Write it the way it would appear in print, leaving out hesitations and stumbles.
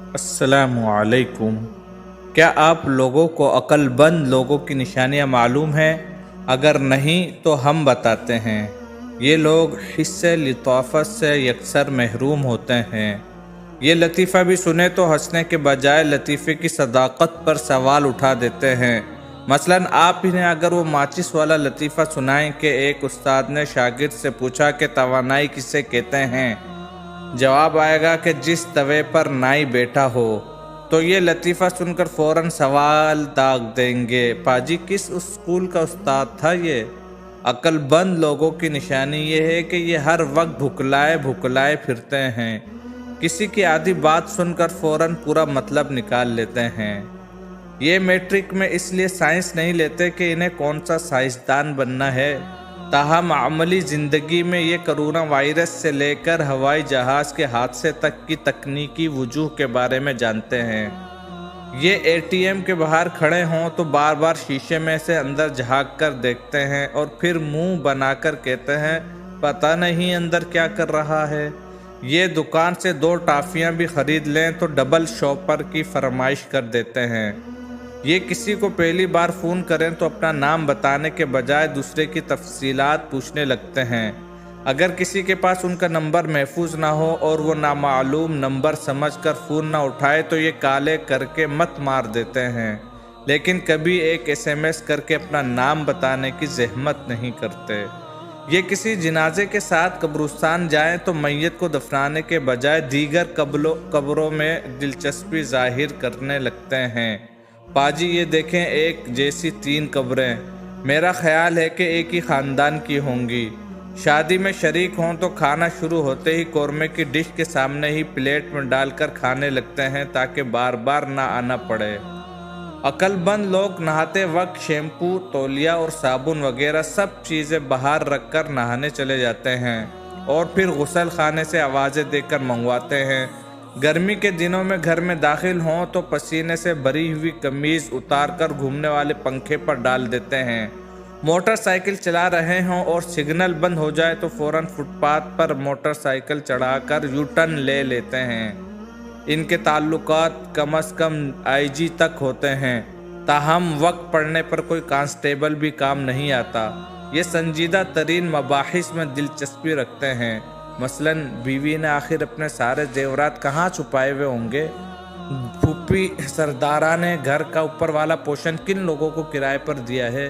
السلام علیکم۔ کیا آپ لوگوں کو عقل مند لوگوں کی نشانیاں معلوم ہیں؟ اگر نہیں تو ہم بتاتے ہیں۔ یہ لوگ حس لطافت سے یکسر محروم ہوتے ہیں۔ یہ لطیفہ بھی سنے تو ہنسنے کے بجائے لطیفے کی صداقت پر سوال اٹھا دیتے ہیں۔ مثلاً آپ انہیں اگر وہ ماچس والا لطیفہ سنائیں کہ ایک استاد نے شاگرد سے پوچھا کہ توانائی کسے کہتے ہیں، جواب آئے گا کہ جس توے پر نائی بیٹھا ہو، تو یہ لطیفہ سن کر فوراً سوال داغ دیں گے، پاجی کس اسکول کا استاد تھا یہ؟ عقل مند لوگوں کی نشانی یہ ہے کہ یہ ہر وقت بھکلائے پھرتے ہیں، کسی کی آدھی بات سن کر فوراً پورا مطلب نکال لیتے ہیں۔ یہ میٹرک میں اس لیے سائنس نہیں لیتے کہ انہیں کون سا سائنسدان بننا ہے، تاہم عملی زندگی میں یہ کرونا وائرس سے لے کر ہوائی جہاز کے حادثے تک کی تکنیکی وجوہ کے بارے میں جانتے ہیں۔ یہ اے ٹی ایم کے باہر کھڑے ہوں تو بار بار شیشے میں سے اندر جھانک کر دیکھتے ہیں اور پھر منہ بنا کر کہتے ہیں پتہ نہیں اندر کیا کر رہا ہے۔ یہ دکان سے 2 ٹافیاں بھی خرید لیں تو ڈبل شاپر کی فرمائش کر دیتے ہیں۔ یہ کسی کو پہلی بار فون کریں تو اپنا نام بتانے کے بجائے دوسرے کی تفصیلات پوچھنے لگتے ہیں۔ اگر کسی کے پاس ان کا نمبر محفوظ نہ ہو اور وہ نامعلوم نمبر سمجھ کر فون نہ اٹھائے تو یہ کالے کر کے مت مار دیتے ہیں، لیکن کبھی ایک SMS کر کے اپنا نام بتانے کی زحمت نہیں کرتے۔ یہ کسی جنازے کے ساتھ قبرستان جائیں تو میت کو دفنانے کے بجائے دیگر قبروں میں دلچسپی ظاہر کرنے لگتے ہیں۔ پاجی یہ دیکھیں ایک جیسی 3 قبریں، میرا خیال ہے کہ ایک ہی خاندان کی ہوں گی۔ شادی میں شریک ہوں تو کھانا شروع ہوتے ہی قورمے کی ڈش کے سامنے ہی پلیٹ میں ڈال کر کھانے لگتے ہیں تاکہ بار بار نہ آنا پڑے۔ عقل مند لوگ نہاتے وقت شیمپو، تولیہ اور صابن وغیرہ سب چیزیں باہر رکھ کر نہانے چلے جاتے ہیں اور پھر غسل خانے سے آوازیں دے کر منگواتے ہیں۔ گرمی کے دنوں میں گھر میں داخل ہوں تو پسینے سے بھری ہوئی قمیض اتار کر گھومنے والے پنکھے پر ڈال دیتے ہیں۔ موٹر سائیکل چلا رہے ہوں اور سگنل بند ہو جائے تو فوراً فٹ پاتھ پر موٹر سائیکل چڑھا کر یو ٹرن لے لیتے ہیں۔ ان کے تعلقات کم از کم IG تک ہوتے ہیں، تاہم وقت پڑنے پر کوئی کانسٹیبل بھی کام نہیں آتا۔ یہ سنجیدہ ترین مباحث میں دلچسپی رکھتے ہیں۔ مثلاً بیوی نے آخر اپنے سارے زیورات کہاں چھپائے ہوئے ہوں گے؟ پھوپھی سردارہ نے گھر کا اوپر والا پورشن کن لوگوں کو کرائے پر دیا ہے؟